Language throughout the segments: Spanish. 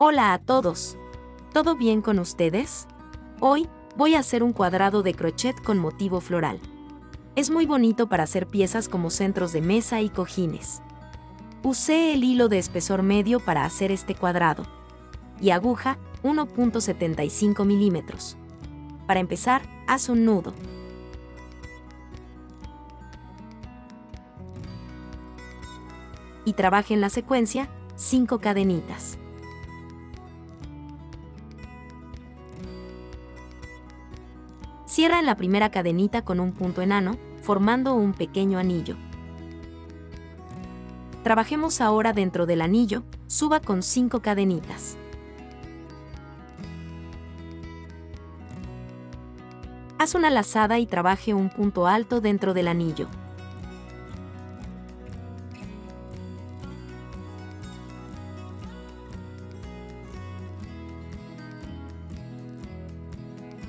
Hola a todos. ¿Todo bien con ustedes? Hoy voy a hacer un cuadrado de crochet con motivo floral. Es muy bonito para hacer piezas como centros de mesa y cojines. Usé el hilo de espesor medio para hacer este cuadrado y aguja 1.75 milímetros. Para empezar, haz un nudo. Y trabaja en la secuencia 5 cadenitas. Cierra en la primera cadenita con un punto enano, formando un pequeño anillo. Trabajemos ahora dentro del anillo, suba con 5 cadenitas. Haz una lazada y trabaje un punto alto dentro del anillo.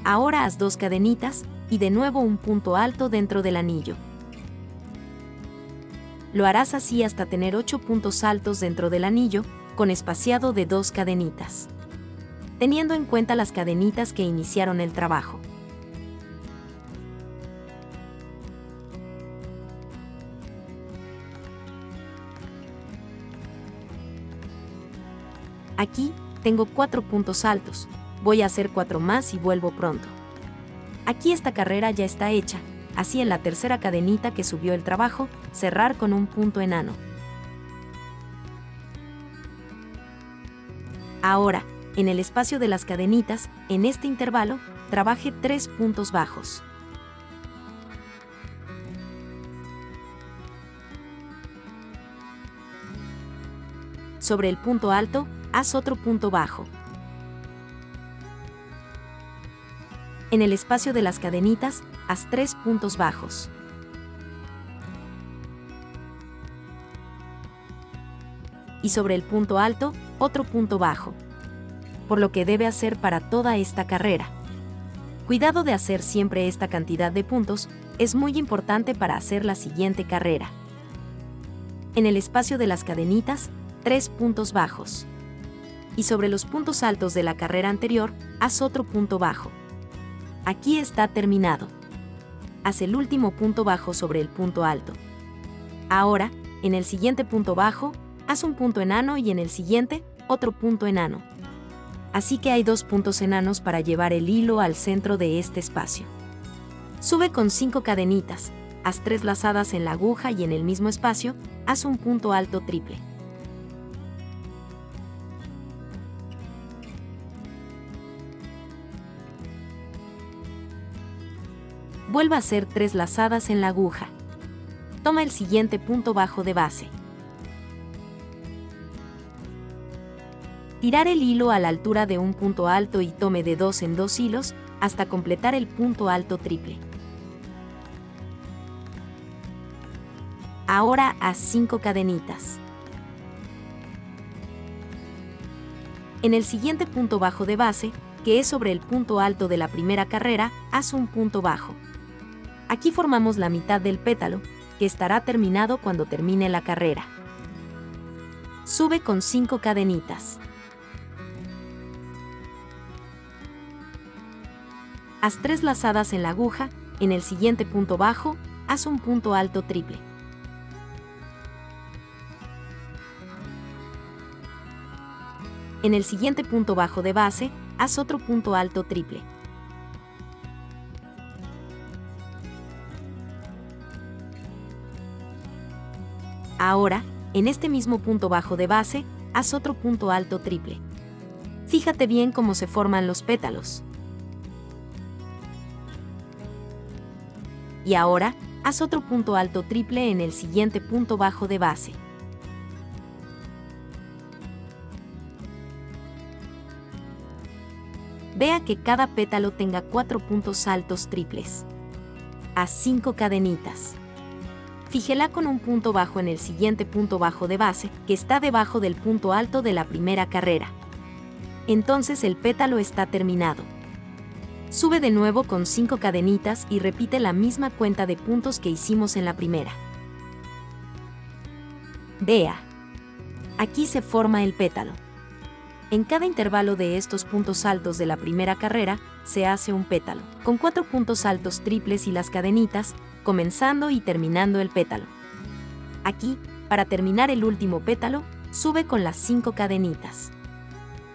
Ahora haz 2 cadenitas y de nuevo un punto alto dentro del anillo. Lo harás así hasta tener 8 puntos altos dentro del anillo, con espaciado de 2 cadenitas, teniendo en cuenta las cadenitas que iniciaron el trabajo. Aquí tengo 4 puntos altos. Voy a hacer 4 más y vuelvo pronto. Aquí esta carrera ya está hecha, así en la tercera cadenita que subió el trabajo, cerrar con un punto enano. Ahora, en el espacio de las cadenitas, en este intervalo, trabaje 3 puntos bajos. Sobre el punto alto, haz otro punto bajo. En el espacio de las cadenitas, haz 3 puntos bajos. Y sobre el punto alto, otro punto bajo. Por lo que debe hacer para toda esta carrera. Cuidado de hacer siempre esta cantidad de puntos, es muy importante para hacer la siguiente carrera. En el espacio de las cadenitas, 3 puntos bajos. Y sobre los puntos altos de la carrera anterior, haz otro punto bajo. Aquí está terminado. Haz el último punto bajo sobre el punto alto. Ahora, en el siguiente punto bajo, haz un punto enano y en el siguiente, otro punto enano. Así que hay 2 puntos enanos para llevar el hilo al centro de este espacio. Sube con 5 cadenitas, haz 3 lazadas en la aguja y en el mismo espacio, haz un punto alto triple. Vuelva a hacer 3 lazadas en la aguja. Toma el siguiente punto bajo de base. Tirar el hilo a la altura de un punto alto y tome de 2 en 2 hilos hasta completar el punto alto triple. Ahora haz 5 cadenitas. En el siguiente punto bajo de base, que es sobre el punto alto de la primera carrera, haz un punto bajo. Aquí formamos la mitad del pétalo, que estará terminado cuando termine la carrera. Sube con 5 cadenitas. Haz 3 lazadas en la aguja, en el siguiente punto bajo, haz un punto alto triple. En el siguiente punto bajo de base, haz otro punto alto triple. Ahora, en este mismo punto bajo de base, haz otro punto alto triple. Fíjate bien cómo se forman los pétalos. Y ahora, haz otro punto alto triple en el siguiente punto bajo de base. Vea que cada pétalo tenga 4 puntos altos triples. Haz 5 cadenitas. Fíjela con un punto bajo en el siguiente punto bajo de base, que está debajo del punto alto de la primera carrera. Entonces el pétalo está terminado. Sube de nuevo con 5 cadenitas y repite la misma cuenta de puntos que hicimos en la primera. Vea. Aquí se forma el pétalo. En cada intervalo de estos puntos altos de la primera carrera, se hace un pétalo, con 4 puntos altos triples y las cadenitas, comenzando y terminando el pétalo. Aquí, para terminar el último pétalo, sube con las 5 cadenitas.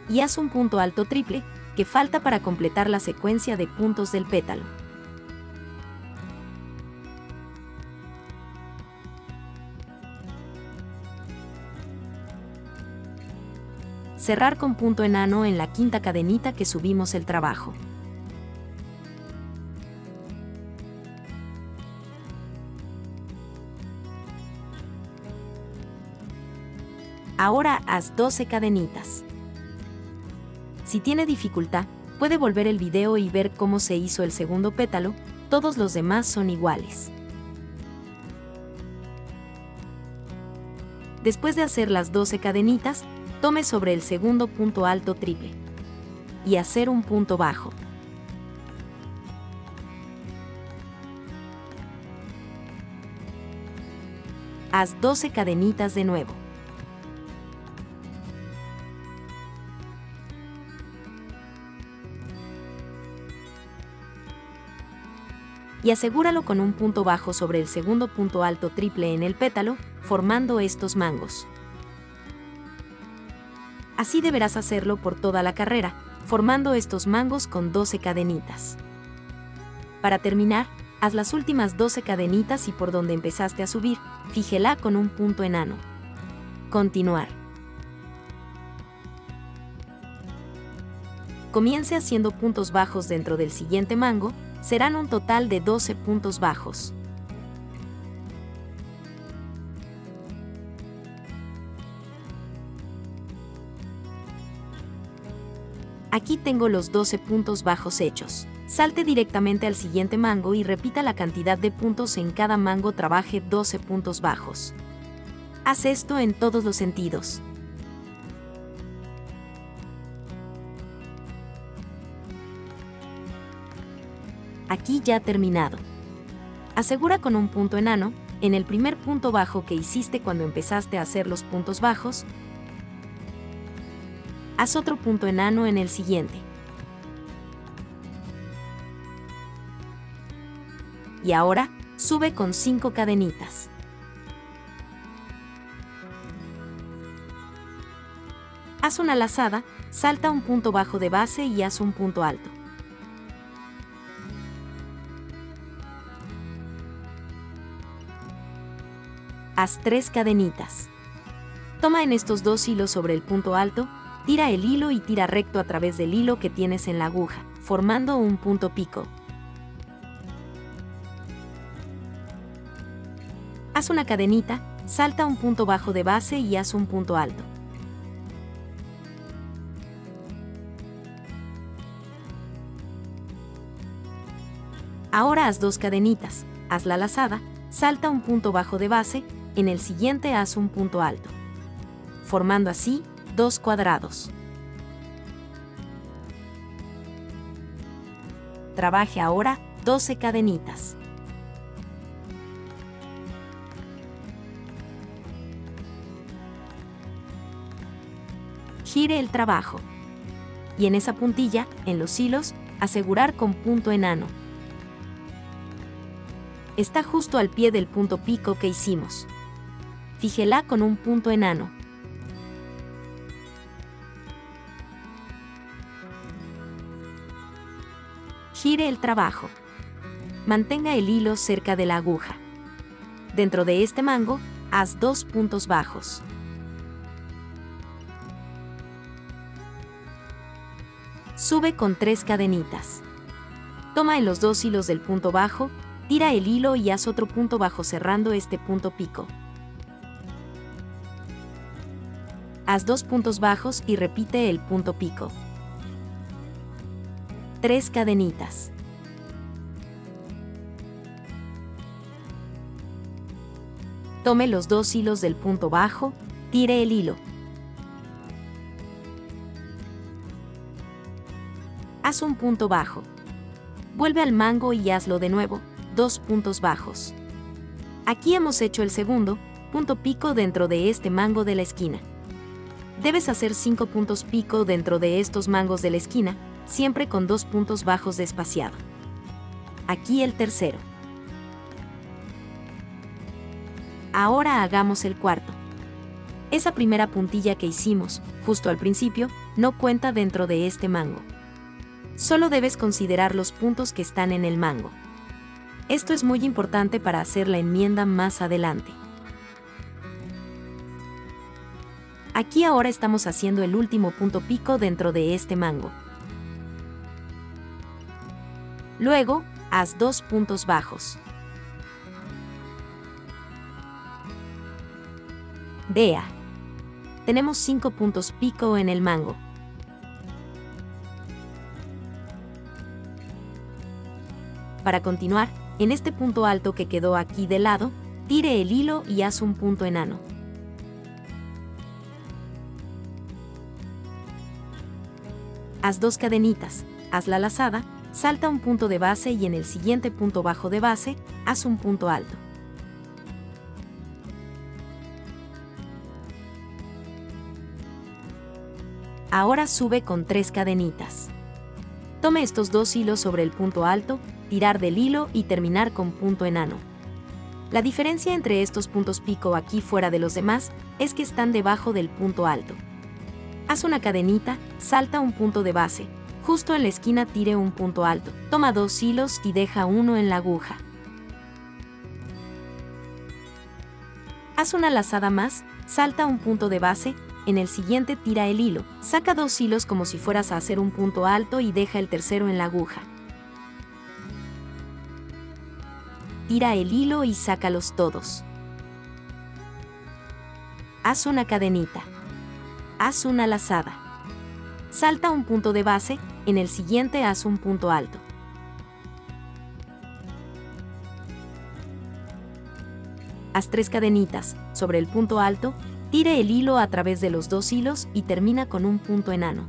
Y haz un punto alto triple, que falta para completar la secuencia de puntos del pétalo. Cerrar con punto enano en la quinta cadenita que subimos el trabajo. Ahora haz 12 cadenitas. Si tiene dificultad, puede volver el video y ver cómo se hizo el segundo pétalo, todos los demás son iguales. Después de hacer las 12 cadenitas, tome sobre el segundo punto alto triple y hacer un punto bajo. Haz 12 cadenitas de nuevo. Y asegúralo con un punto bajo sobre el segundo punto alto triple en el pétalo, formando estos mangos. Así deberás hacerlo por toda la carrera, formando estos mangos con 12 cadenitas. Para terminar, haz las últimas 12 cadenitas y por donde empezaste a subir, fíjela con un punto enano. Continuar. Comience haciendo puntos bajos dentro del siguiente mango, serán un total de 12 puntos bajos. Aquí tengo los 12 puntos bajos hechos. Salte directamente al siguiente mango y repita la cantidad de puntos en cada mango. Trabaje 12 puntos bajos. Haz esto en todos los sentidos. Aquí ya terminado. Asegura con un punto enano, en el primer punto bajo que hiciste cuando empezaste a hacer los puntos bajos, haz otro punto enano en el siguiente. Y ahora, sube con 5 cadenitas. Haz una lazada, salta un punto bajo de base y haz un punto alto. Haz 3 cadenitas. Toma en estos 2 hilos sobre el punto alto, tira el hilo y tira recto a través del hilo que tienes en la aguja, formando un punto pico. Haz una cadenita, salta un punto bajo de base y haz un punto alto. Ahora haz 2 cadenitas, haz la lazada, salta un punto bajo de base, en el siguiente haz un punto alto, formando así 2 cuadrados. Trabaje ahora 12 cadenitas. Gire el trabajo. Y en esa puntilla, en los hilos, asegurar con punto enano. Está justo al pie del punto pico que hicimos. Fíjela con un punto enano. Gire el trabajo. Mantenga el hilo cerca de la aguja. Dentro de este mango, haz 2 puntos bajos. Sube con 3 cadenitas. Toma en los 2 hilos del punto bajo, tira el hilo y haz otro punto bajo cerrando este punto pico. Haz 2 puntos bajos y repite el punto pico. 3 cadenitas. Tome los 2 hilos del punto bajo, tire el hilo. Haz un punto bajo. Vuelve al mango y hazlo de nuevo, 2 puntos bajos. Aquí hemos hecho el segundo punto pico dentro de este mango de la esquina. Debes hacer 5 puntos pico dentro de estos mangos de la esquina, siempre con 2 puntos bajos de espaciado. Aquí el tercero. Ahora hagamos el cuarto. Esa primera puntilla que hicimos, justo al principio, no cuenta dentro de este mango. Solo debes considerar los puntos que están en el mango. Esto es muy importante para hacer la enmienda más adelante. Aquí ahora estamos haciendo el último punto pico dentro de este mango. Luego, haz 2 puntos bajos. Vea. Tenemos 5 puntos pico en el mango. Para continuar, en este punto alto que quedó aquí de lado, tire el hilo y haz un punto enano. Haz 2 cadenitas, haz la lazada, salta un punto de base y en el siguiente punto bajo de base, haz un punto alto. Ahora sube con 3 cadenitas. Tome estos 2 hilos sobre el punto alto, tirar del hilo y terminar con punto enano. La diferencia entre estos puntos pico aquí fuera de los demás es que están debajo del punto alto. Haz una cadenita, salta un punto de base, justo en la esquina tire un punto alto, toma 2 hilos y deja uno en la aguja. Haz una lazada más, salta un punto de base, en el siguiente tira el hilo, saca 2 hilos como si fueras a hacer un punto alto y deja el tercero en la aguja. Tira el hilo y sácalos todos. Haz una cadenita. Haz una lazada. Salta un punto de base, en el siguiente haz un punto alto. Haz 3 cadenitas, sobre el punto alto, tire el hilo a través de los 2 hilos y termina con un punto enano.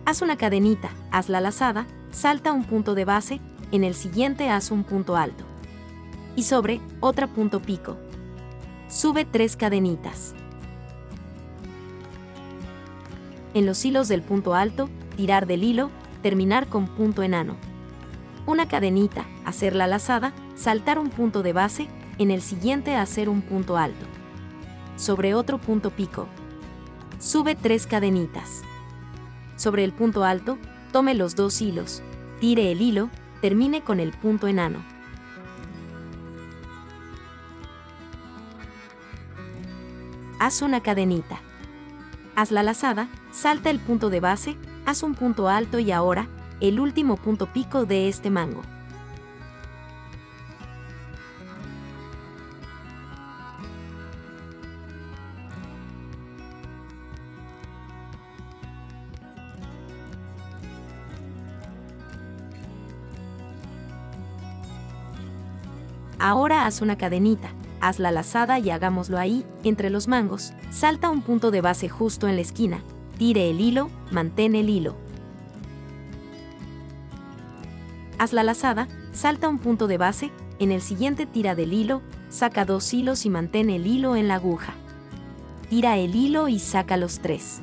Haz una cadenita, haz la lazada, salta un punto de base, en el siguiente haz un punto alto. Y sobre, otro punto pico. Sube 3 cadenitas. En los hilos del punto alto, tirar del hilo, terminar con punto enano. Una cadenita, hacer la lazada, saltar un punto de base, en el siguiente hacer un punto alto. Sobre otro punto pico. Sube 3 cadenitas. Sobre el punto alto, tome los 2 hilos, tire el hilo, termine con el punto enano. Haz una cadenita. Haz la lazada, salta el punto de base, haz un punto alto y ahora, el último punto pico de este mango. Ahora haz una cadenita, haz la lazada y hagámoslo ahí, entre los mangos, salta un punto de base justo en la esquina, tire el hilo, mantén el hilo. Haz la lazada, salta un punto de base, en el siguiente tira del hilo, saca 2 hilos y mantén el hilo en la aguja. Tira el hilo y saca los 3.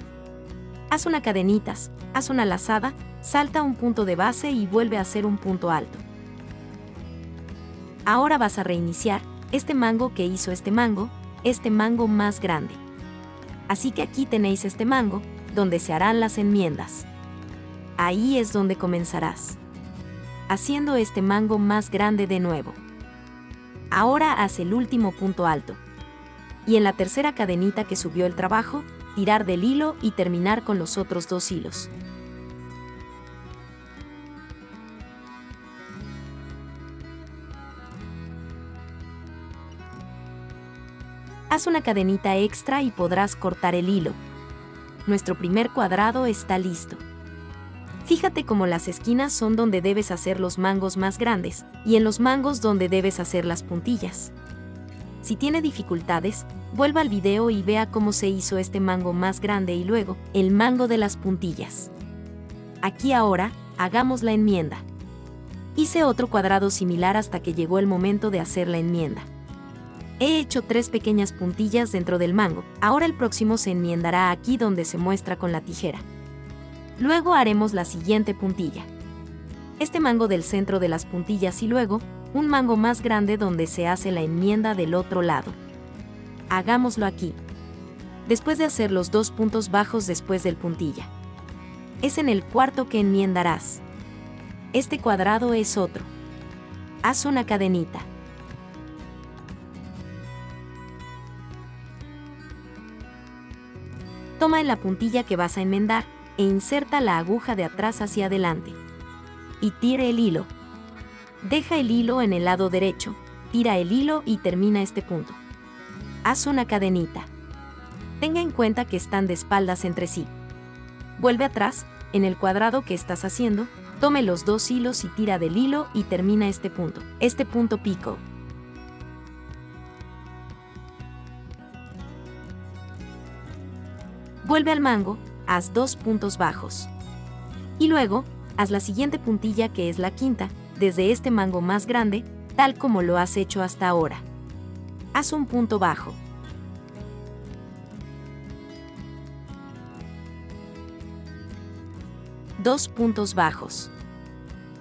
Haz una cadenitas, haz una lazada, salta un punto de base y vuelve a hacer un punto alto. Ahora vas a reiniciar este mango que hizo este mango más grande. Así que aquí tenéis este mango, donde se harán las enmiendas. Ahí es donde comenzarás. Haciendo este mango más grande de nuevo. Ahora haz el último punto alto. Y en la tercera cadenita que subió el trabajo, tirar del hilo y terminar con los otros 2 hilos. Haz una cadenita extra y podrás cortar el hilo. Nuestro primer cuadrado está listo. Fíjate cómo las esquinas son donde debes hacer los mangos más grandes, y en los mangos donde debes hacer las puntillas. Si tiene dificultades, vuelva al video y vea cómo se hizo este mango más grande y luego, el mango de las puntillas. Aquí ahora, Hagamos la enmienda. Hice otro cuadrado similar hasta que llegó el momento de hacer la enmienda. He hecho 3 pequeñas puntillas dentro del mango. Ahora el próximo se enmiendará aquí donde se muestra con la tijera. Luego haremos la siguiente puntilla. Este mango del centro de las puntillas y luego un mango más grande donde se hace la enmienda del otro lado. Hagámoslo aquí. Después de hacer los 2 puntos bajos después del puntilla. Es en el cuarto que enmiendarás. Este cuadrado es otro. Haz una cadenita. Toma en la puntilla que vas a enmendar e inserta la aguja de atrás hacia adelante. Y tire el hilo. Deja el hilo en el lado derecho, tira el hilo y termina este punto. Haz una cadenita. Tenga en cuenta que están de espaldas entre sí. Vuelve atrás, en el cuadrado que estás haciendo, tome los 2 hilos y tira del hilo y termina este punto pico. Vuelve al mango, haz 2 puntos bajos. Y luego, haz la siguiente puntilla que es la quinta, desde este mango más grande, tal como lo has hecho hasta ahora. Haz un punto bajo. Dos puntos bajos.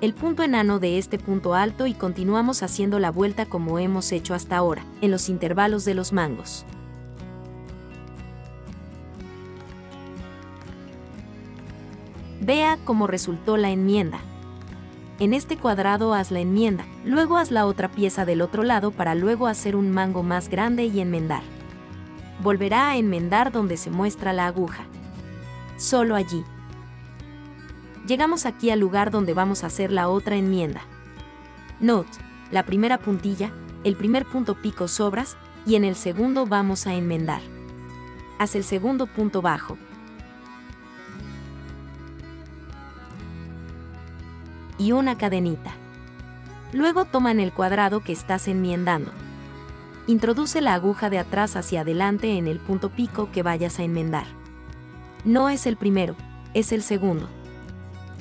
El punto enano de este punto alto y continuamos haciendo la vuelta como hemos hecho hasta ahora, en los intervalos de los mangos. Vea cómo resultó la enmienda. En este cuadrado haz la enmienda, luego haz la otra pieza del otro lado para luego hacer un mango más grande y enmendar. Volverá a enmendar donde se muestra la aguja. Solo allí. Llegamos aquí al lugar donde vamos a hacer la otra enmienda. Note, la primera puntilla, el primer punto pico sobras, y en el segundo vamos a enmendar. Haz el segundo punto bajo. Y una cadenita. Luego toma en el cuadrado que estás enmendando. Introduce la aguja de atrás hacia adelante en el punto pico que vayas a enmendar. No es el primero, es el segundo.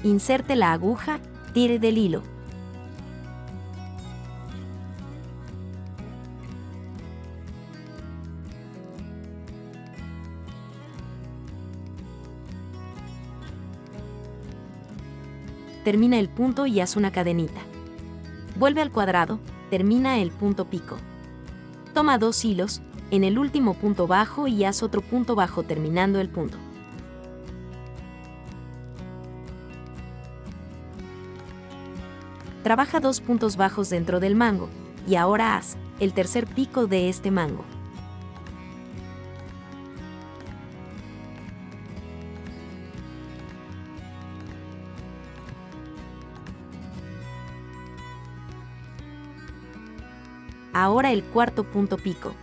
Inserte la aguja, tire del hilo. Termina el punto y haz una cadenita. Vuelve al cuadrado, termina el punto pico. Toma 2 hilos, en el último punto bajo y haz otro punto bajo terminando el punto. Trabaja 2 puntos bajos dentro del mango, y ahora haz el tercer pico de este mango. Ahora el cuarto punto pico.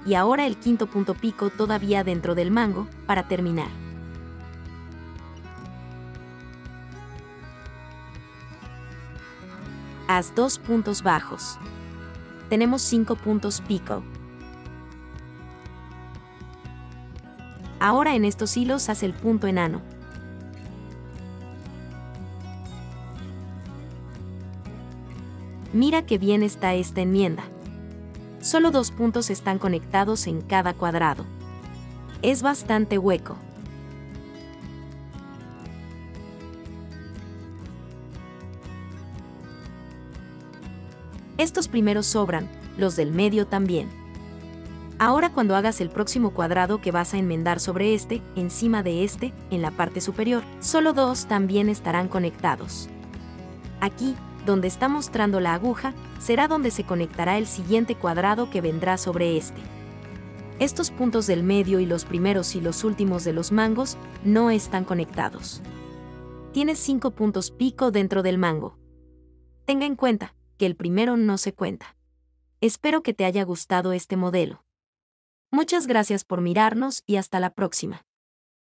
Y ahora el quinto punto pico todavía dentro del mango, para terminar. Haz 2 puntos bajos. Tenemos 5 puntos pico. Ahora en estos hilos haz el punto enano. Mira qué bien está esta enmienda. Solo 2 puntos están conectados en cada cuadrado. Es bastante hueco. Estos primeros sobran, los del medio también. Ahora cuando hagas el próximo cuadrado que vas a enmendar sobre este, encima de este, en la parte superior, solo 2 también estarán conectados. Aquí, donde está mostrando la aguja, será donde se conectará el siguiente cuadrado que vendrá sobre este. Estos puntos del medio y los primeros y los últimos de los mangos no están conectados. Tienes 5 puntos pico dentro del mango. Tenga en cuenta que el primero no se cuenta. Espero que te haya gustado este modelo. Muchas gracias por mirarnos y hasta la próxima.